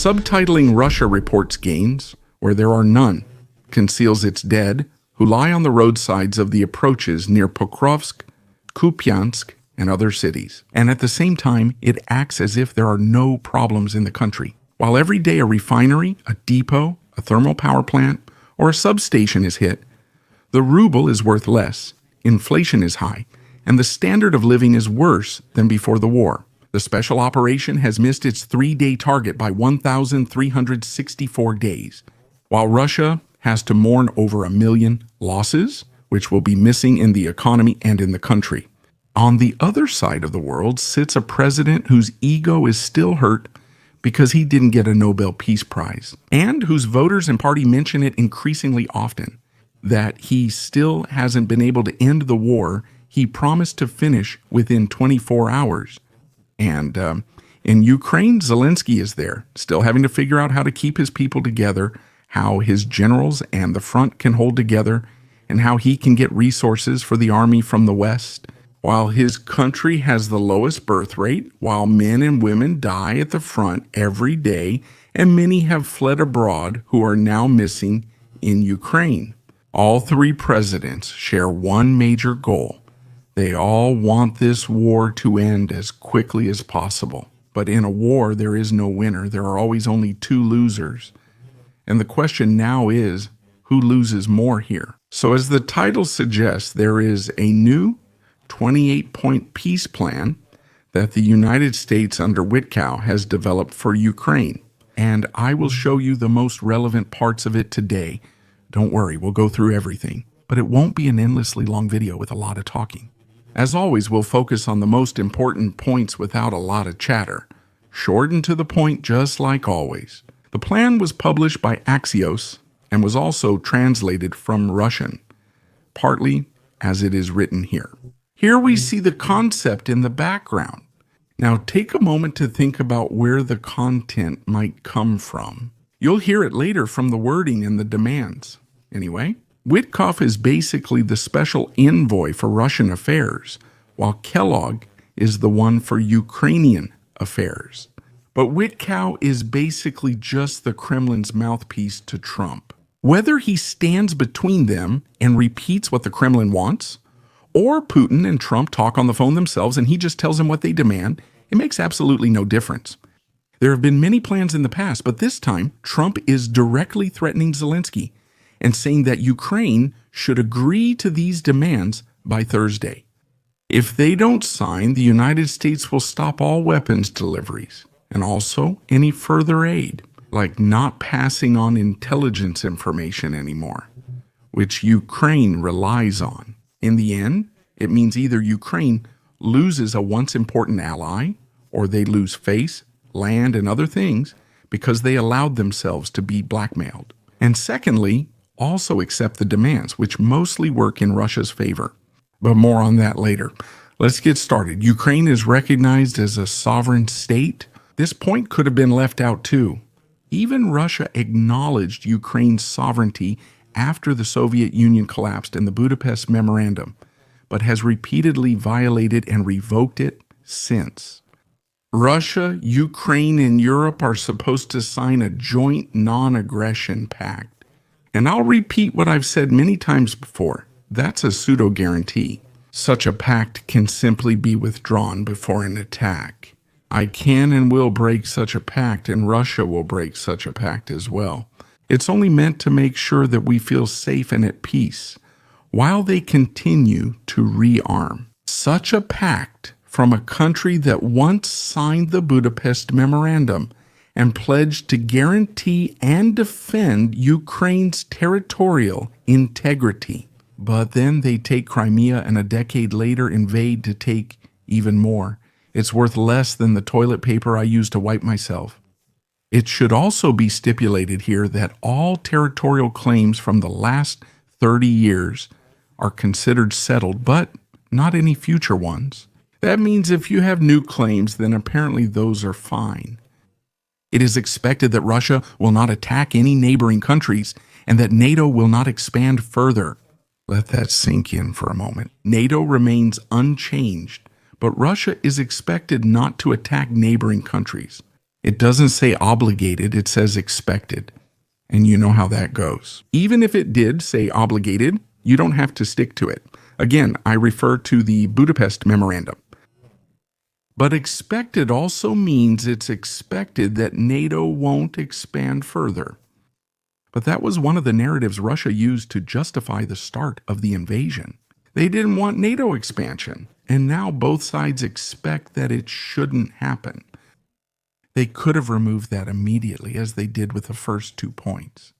Subtitling Russia reports gains where there are none, conceals its dead who lie on the roadsides of the approaches near Pokrovsk, Kupiansk, and other cities. And at the same time, it acts as if there are no problems in the country. While every day a refinery, a depot, a thermal power plant, or a substation is hit, the ruble is worth less, inflation is high, and the standard of living is worse than before the war. The special operation has missed its 3-day target by 1,364 days, while Russia has to mourn over 1 million losses, which will be missing in the economy and in the country. On the other side of the world sits a president whose ego is still hurt because he didn't get a Nobel Peace Prize, and whose voters and party mention it increasingly often, that he still hasn't been able to end the war he promised to finish within 24 hours. And in Ukraine, Zelensky is there, still having to figure out how to keep his people together, how his generals and the front can hold together, and how he can get resources for the army from the West. While his country has the lowest birth rate, while men and women die at the front every day, and many have fled abroad who are now missing in Ukraine. All three presidents share one major goal. They all want this war to end as quickly as possible. But in a war, there is no winner. There are always only two losers. And the question now is, who loses more here? So as the title suggests, there is a new 28-point peace plan that the United States under Witkow has developed for Ukraine. And I will show you the most relevant parts of it today. Don't worry, we'll go through everything. But it won't be an endlessly long video with a lot of talking. As always, we'll focus on the most important points without a lot of chatter. Short and to the point, just like always. The plan was published by Axios and was also translated from Russian, partly as it is written here. Here we see the concept in the background. Now take a moment to think about where the content might come from. You'll hear it later from the wording and the demands. Anyway, Witkow is basically the special envoy for Russian affairs, while Kellogg is the one for Ukrainian affairs. But Witkow is basically just the Kremlin's mouthpiece to Trump. Whether he stands between them and repeats what the Kremlin wants, or Putin and Trump talk on the phone themselves and he just tells them what they demand, it makes absolutely no difference. There have been many plans in the past, but this time Trump is directly threatening Zelensky and saying that Ukraine should agree to these demands by Thursday. If they don't sign, the United States will stop all weapons deliveries and also any further aid, like not passing on intelligence information anymore, which Ukraine relies on. In the end, it means either Ukraine loses a once important ally, or they lose face, land, and other things because they allowed themselves to be blackmailed. And secondly, also accept the demands, which mostly work in Russia's favor. But more on that later. Let's get started. Ukraine is recognized as a sovereign state. This point could have been left out too. Even Russia acknowledged Ukraine's sovereignty after the Soviet Union collapsed in the Budapest Memorandum, but has repeatedly violated and revoked it since. Russia, Ukraine, and Europe are supposed to sign a joint non-aggression pact. And I'll repeat what I've said many times before. That's a pseudo-guarantee. Such a pact can simply be withdrawn before an attack. I can and will break such a pact, and Russia will break such a pact as well. It's only meant to make sure that we feel safe and at peace while they continue to rearm. Such a pact from a country that once signed the Budapest Memorandum and pledged to guarantee and defend Ukraine's territorial integrity. But then they take Crimea and a decade later invade to take even more. It's worth less than the toilet paper I use to wipe myself. It should also be stipulated here that all territorial claims from the last 30 years are considered settled, but not any future ones. That means if you have new claims, then apparently those are fine. It is expected that Russia will not attack any neighboring countries and that NATO will not expand further. Let that sink in for a moment. NATO remains unchanged, but Russia is expected not to attack neighboring countries. It doesn't say obligated, it says expected. And you know how that goes. Even if it did say obligated, you don't have to stick to it. Again, I refer to the Budapest Memorandum. But expected also means it's expected that NATO won't expand further. But that was one of the narratives Russia used to justify the start of the invasion. They didn't want NATO expansion, and now both sides expect that it shouldn't happen. They could have removed that immediately, as they did with the first 2 points.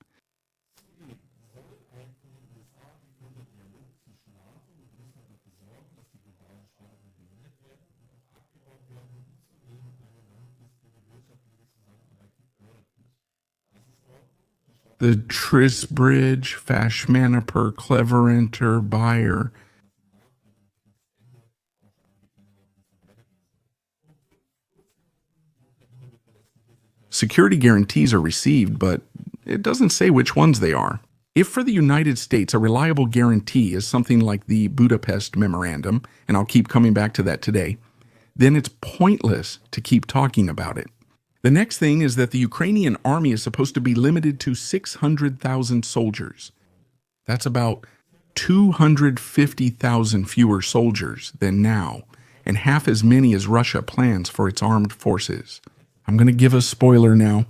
The Tris Bridge, Fashmaniper, Cleverenter, Buyer. Security guarantees are received, but it doesn't say which ones they are. If for the United States a reliable guarantee is something like the Budapest Memorandum, and I'll keep coming back to that today, then it's pointless to keep talking about it. The next thing is that the Ukrainian army is supposed to be limited to 600,000 soldiers. That's about 250,000 fewer soldiers than now, and half as many as Russia plans for its armed forces. I'm going to give a spoiler now.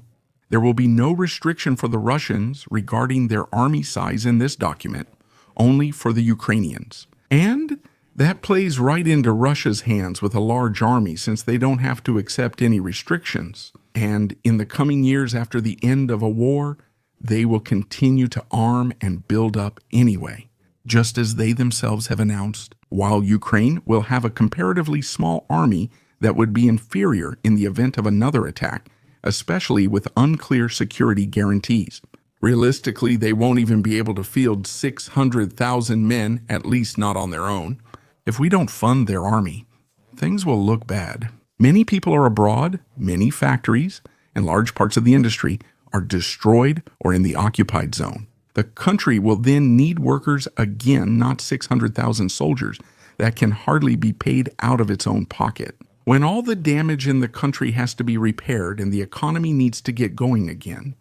There will be no restriction for the Russians regarding their army size in this document, only for the Ukrainians. And that plays right into Russia's hands with a large army, since they don't have to accept any restrictions. And in the coming years after the end of a war, they will continue to arm and build up anyway, just as they themselves have announced, while Ukraine will have a comparatively small army that would be inferior in the event of another attack, especially with unclear security guarantees. Realistically, they won't even be able to field 600,000 men, at least not on their own. If we don't fund their army, things will look bad. Many people are abroad, many factories, and large parts of the industry are destroyed or in the occupied zone. The country will then need workers again, not 600,000 soldiers that can hardly be paid out of its own pocket. When all the damage in the country has to be repaired and the economy needs to get going again.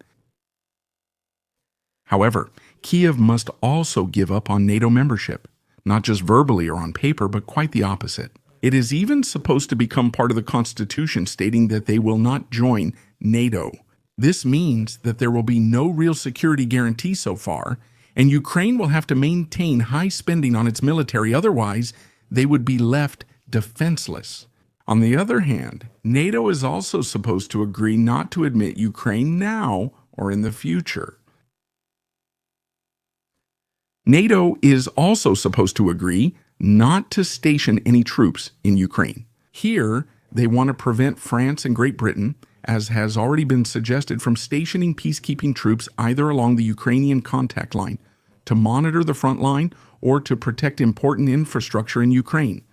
However, Kiev must also give up on NATO membership, not just verbally or on paper, but quite the opposite. It is even supposed to become part of the Constitution, stating that they will not join NATO. This means that there will be no real security guarantee so far, and Ukraine will have to maintain high spending on its military, otherwise they would be left defenseless. On the other hand, NATO is also supposed to agree not to admit Ukraine now or in the future. NATO is also supposed to agree not to station any troops in Ukraine. Here, they want to prevent France and Great Britain, as has already been suggested, from stationing peacekeeping troops either along the Ukrainian contact line, to monitor the front line, or to protect important infrastructure in Ukraine.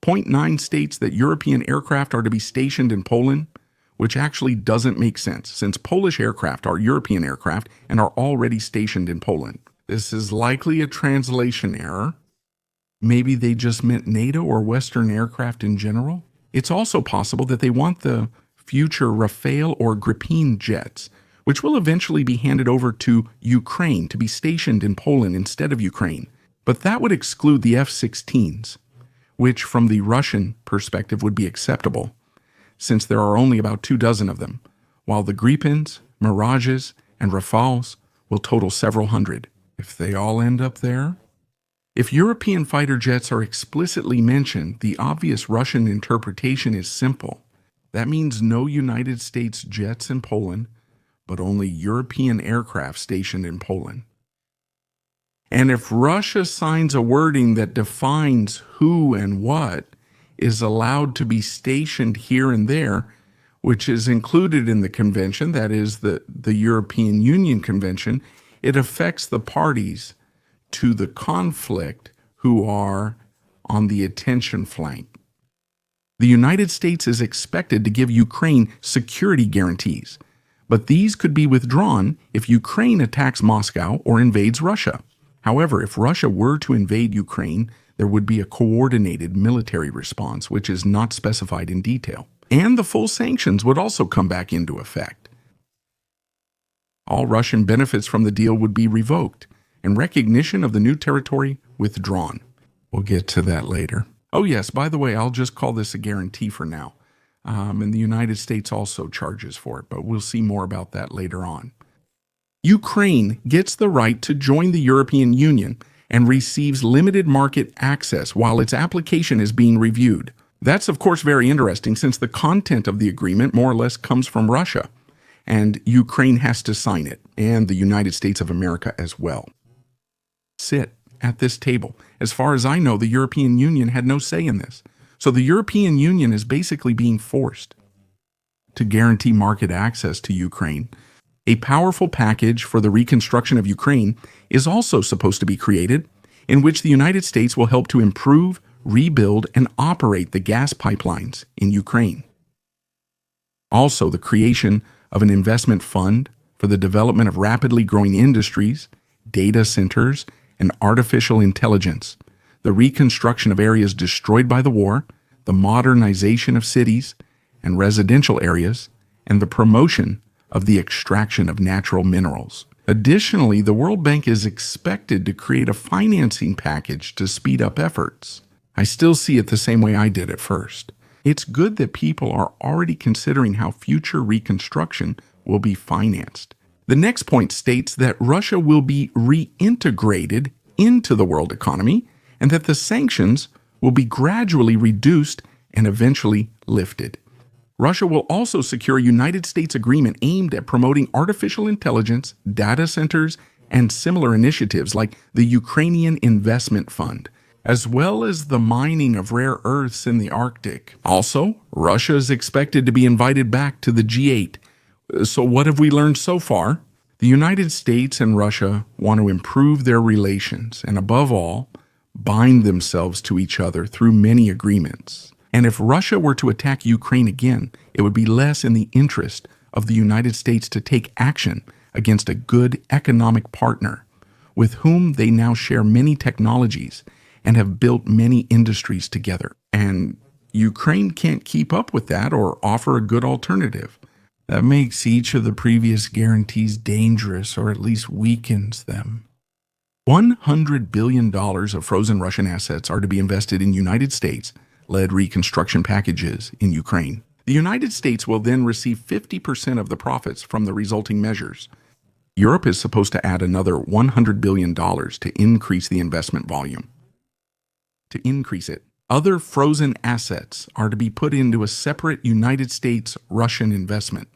Point 9 states that European aircraft are to be stationed in Poland, which actually doesn't make sense, since Polish aircraft are European aircraft and are already stationed in Poland. This is likely a translation error. Maybe they just meant NATO or Western aircraft in general. It's also possible that they want the future Rafale or Gripen jets, which will eventually be handed over to Ukraine to be stationed in Poland instead of Ukraine. But that would exclude the F-16s, which from the Russian perspective would be acceptable, since there are only about 24 of them, while the Gripens, Mirages, and Rafales will total several hundred. If they all end up there? If European fighter jets are explicitly mentioned, the obvious Russian interpretation is simple. That means no United States jets in Poland, but only European aircraft stationed in Poland. And if Russia signs a wording that defines who and what is allowed to be stationed here and there, which is included in the convention, that is the European Union Convention, it affects the parties to the conflict who are on the attention flank. The United States is expected to give Ukraine security guarantees, but these could be withdrawn if Ukraine attacks Moscow or invades Russia. However, if Russia were to invade Ukraine, there would be a coordinated military response, which is not specified in detail. and the full sanctions would also come back into effect. All Russian benefits from the deal would be revoked, and recognition of the new territory withdrawn. We'll get to that later. Oh yes, by the way, I'll just call this a guarantee for now. And the United States also charges for it, but we'll see more about that later on. Ukraine gets the right to join the European Union and receives limited market access while its application is being reviewed. That's of course very interesting since the content of the agreement more or less comes from Russia, and Ukraine has to sign it, and the United States of America as well. Sit at this table. As far as I know, the European Union had no say in this. So the European Union is basically being forced to guarantee market access to Ukraine. A powerful package for the reconstruction of Ukraine is also supposed to be created, in which the United States will help to improve, rebuild, and operate the gas pipelines in Ukraine. Also, the creation of an investment fund for the development of rapidly growing industries, data centers, and artificial intelligence, the reconstruction of areas destroyed by the war, the modernization of cities and residential areas, and the promotion of the extraction of natural minerals. Additionally, the World Bank is expected to create a financing package to speed up efforts. I still see it the same way I did at first. It's good that people are already considering how future reconstruction will be financed. The next point states that Russia will be reintegrated into the world economy and that the sanctions will be gradually reduced and eventually lifted. Russia will also secure a United States agreement aimed at promoting artificial intelligence, data centers, and similar initiatives like the Ukrainian Investment Fund, as well as the mining of rare earths in the Arctic. Also, Russia is expected to be invited back to the G8. So what have we learned so far? The United States and Russia want to improve their relations and, above all, bind themselves to each other through many agreements. And if Russia were to attack Ukraine again, it would be less in the interest of the United States to take action against a good economic partner with whom they now share many technologies and have built many industries together. And Ukraine can't keep up with that or offer a good alternative. That makes each of the previous guarantees dangerous, or at least weakens them. $100 billion of frozen Russian assets are to be invested in United States-led reconstruction packages in Ukraine. The United States will then receive 50% of the profits from the resulting measures. Europe is supposed to add another $100 billion to increase the investment volume. To increase it, other frozen assets are to be put into a separate United States-Russian investment,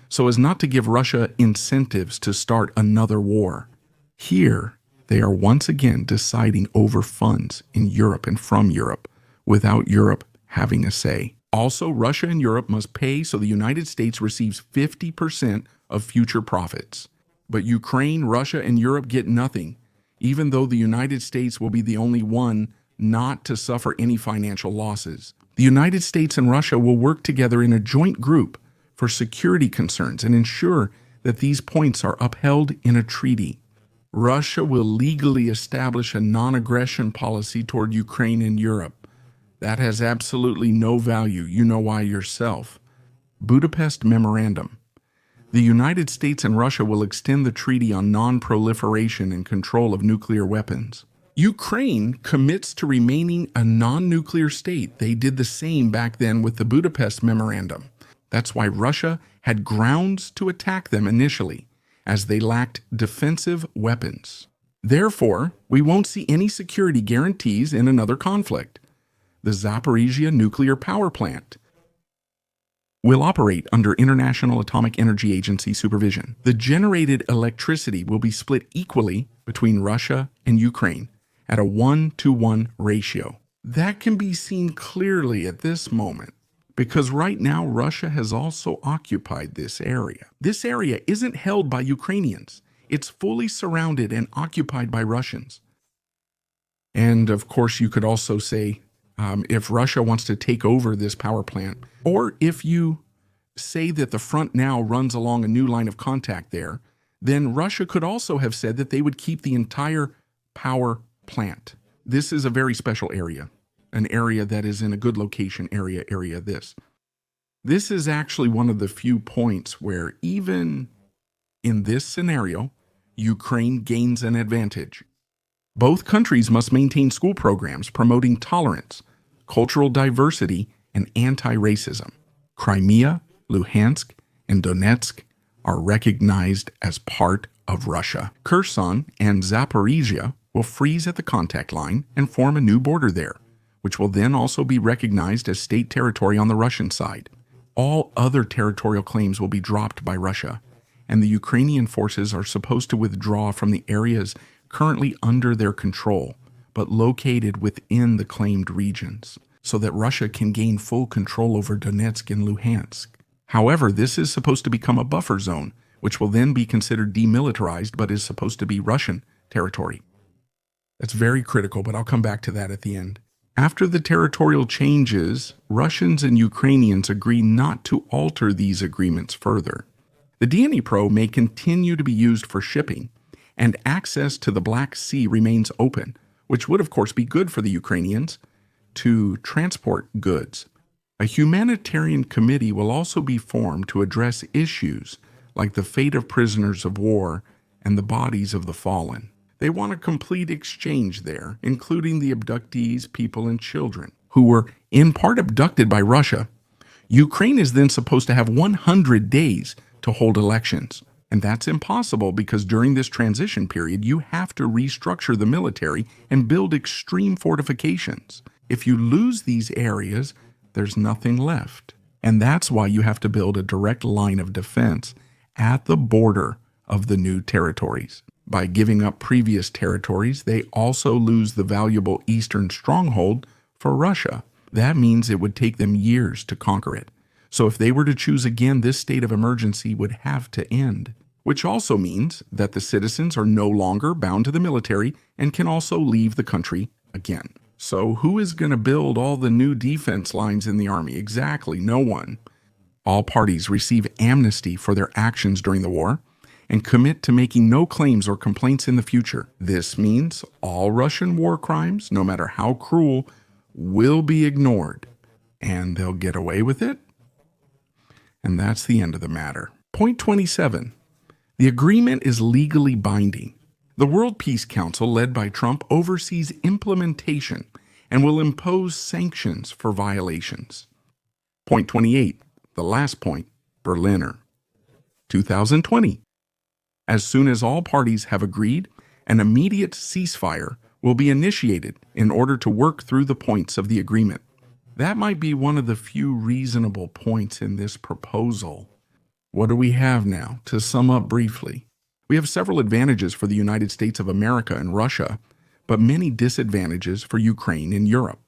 so as not to give Russia incentives to start another war. Here, they are once again deciding over funds in Europe and from Europe, without Europe having a say. Also, Russia and Europe must pay so the United States receives 50% of future profits. But Ukraine, Russia, and Europe get nothing, even though the United States will be the only one not to suffer any financial losses. The United States and Russia will work together in a joint group for security concerns and ensure that these points are upheld in a treaty. Russia will legally establish a non-aggression policy toward Ukraine and Europe. That has absolutely no value. You know why yourself. Budapest Memorandum. The United States and Russia will extend the treaty on non-proliferation and control of nuclear weapons. Ukraine commits to remaining a non-nuclear state. They did the same back then with the Budapest Memorandum. That's why Russia had grounds to attack them initially, as they lacked defensive weapons. Therefore, we won't see any security guarantees in another conflict. The Zaporizhia nuclear power plant will operate under International Atomic Energy Agency supervision. The generated electricity will be split equally between Russia and Ukraine at a 1-to-1 ratio. That can be seen clearly at this moment, because right now Russia has also occupied this area. This area isn't held by Ukrainians. It's fully surrounded and occupied by Russians. And of course, you could also say, if Russia wants to take over this power plant, or if you say that the front now runs along a new line of contact there, then Russia could also have said that they would keep the entire power plant. This is a very special area, an area that is in a good location area this. This is actually one of the few points where, even in this scenario, Ukraine gains an advantage. Both countries must maintain school programs promoting tolerance, cultural diversity, and anti-racism. Crimea, Luhansk, and Donetsk are recognized as part of Russia. Kherson and Zaporizhia will freeze at the contact line and form a new border there, which will then also be recognized as state territory on the Russian side. All other territorial claims will be dropped by Russia, and the Ukrainian forces are supposed to withdraw from the areas currently under their control, but located within the claimed regions, so that Russia can gain full control over Donetsk and Luhansk. However, this is supposed to become a buffer zone, which will then be considered demilitarized but is supposed to be Russian territory. That's very critical, but I'll come back to that at the end. After the territorial changes, Russians and Ukrainians agree not to alter these agreements further. The Dnipro may continue to be used for shipping, and access to the Black Sea remains open, which would of course be good for the Ukrainians to transport goods. A humanitarian committee will also be formed to address issues like the fate of prisoners of war and the bodies of the fallen. They want a complete exchange there, including the abductees, people, and children, who were in part abducted by Russia. Ukraine is then supposed to have 100 days to hold elections. And that's impossible because during this transition period, you have to restructure the military and build extreme fortifications. If you lose these areas, there's nothing left. And that's why you have to build a direct line of defense at the border of the new territories. By giving up previous territories, they also lose the valuable eastern stronghold for Russia. That means it would take them years to conquer it. So if they were to choose again, this state of emergency would have to end, which also means that the citizens are no longer bound to the military and can also leave the country again. So who is going to build all the new defense lines in the army? Exactly, no one. All parties receive amnesty for their actions during the war and commit to making no claims or complaints in the future. This means all Russian war crimes, no matter how cruel, will be ignored, and they'll get away with it. And that's the end of the matter. Point 27. The agreement is legally binding. The World Peace Council, led by Trump, oversees implementation and will impose sanctions for violations. Point 28. The last point, Berliner. 2020. As soon as all parties have agreed, an immediate ceasefire will be initiated in order to work through the points of the agreement. That might be one of the few reasonable points in this proposal. What do we have now? To sum up briefly, we have several advantages for the United States of America and Russia, but many disadvantages for Ukraine and Europe.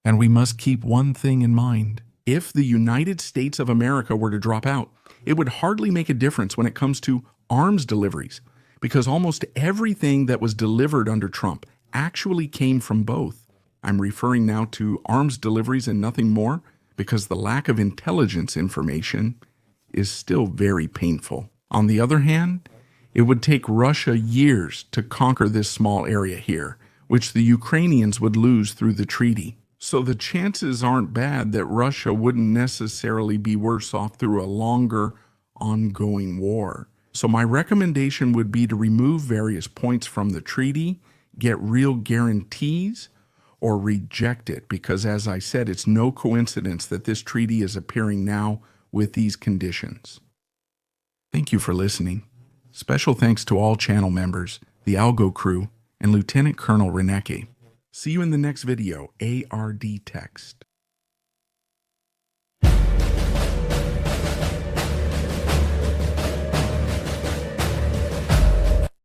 And we must keep one thing in mind. If the United States of America were to drop out, it would hardly make a difference when it comes to arms deliveries, because almost everything that was delivered under Trump actually came from both. I'm referring now to arms deliveries and nothing more, because the lack of intelligence information is still very painful. On the other hand, it would take Russia years to conquer this small area here, which the Ukrainians would lose through the treaty. So the chances aren't bad that Russia wouldn't necessarily be worse off through a longer, ongoing war. So my recommendation would be to remove various points from the treaty, get real guarantees, or reject it, because as I said, it's no coincidence that this treaty is appearing now with these conditions. Thank you for listening. Special thanks to all channel members, the Algo crew, and Lieutenant Colonel Reneke. See you in the next video, ARD Text.